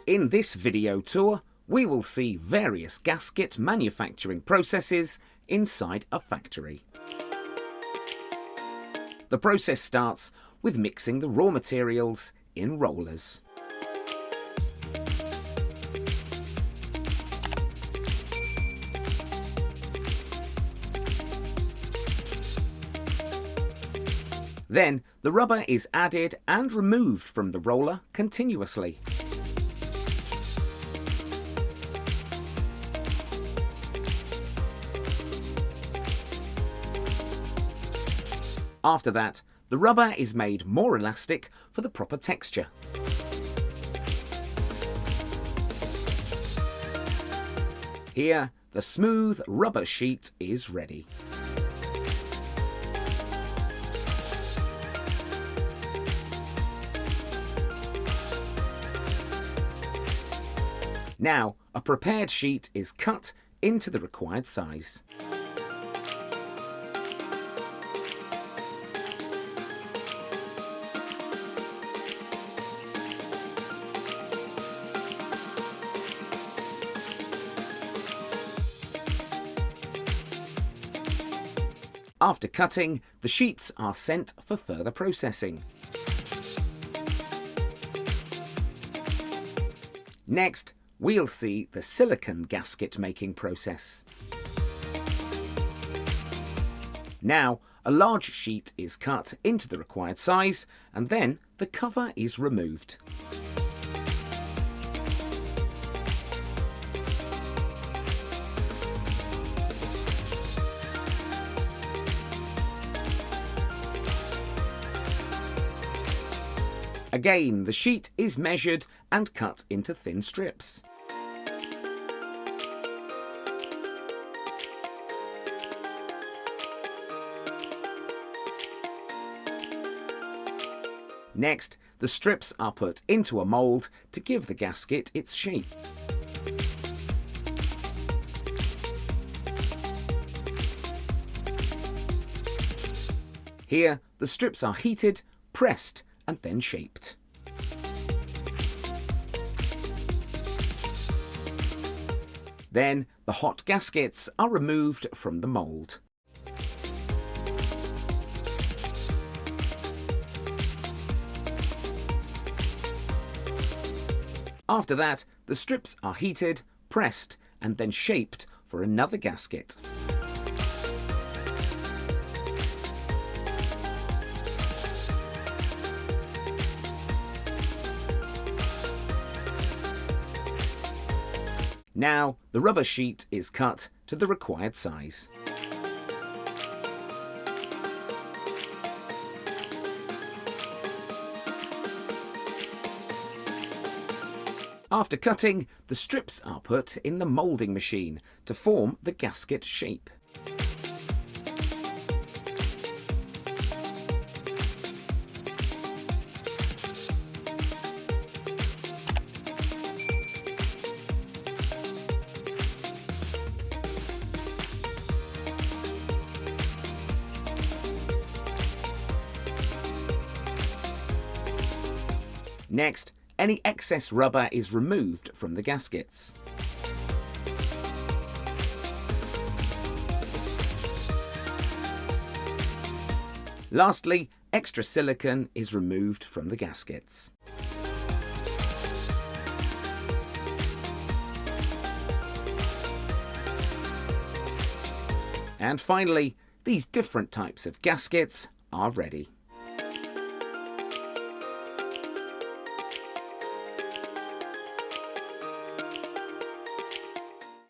In this video tour, we will see various gasket manufacturing processes inside a factory. The process starts with mixing the raw materials in rollers. Then the rubber is added and removed from the roller continuously. After that, the rubber is made more elastic for the proper texture. Here, the smooth rubber sheet is ready. Now, a prepared sheet is cut into the required size. After cutting, the sheets are sent for further processing. Next, we'll see the silicone gasket making process. Now, a large sheet is cut into the required size, and then the cover is removed. Again, the sheet is measured and cut into thin strips. Next, the strips are put into a mould to give the gasket its shape. Here, the strips are heated, pressed, and then shaped. Then the hot gaskets are removed from the mould. After that, the strips are heated, pressed, and then shaped for another gasket. Now, the rubber sheet is cut to the required size. After cutting, the strips are put in the moulding machine to form the gasket shape. Next, any excess rubber is removed from the gaskets. Lastly, extra silicone is removed from the gaskets. And finally, these different types of gaskets are ready.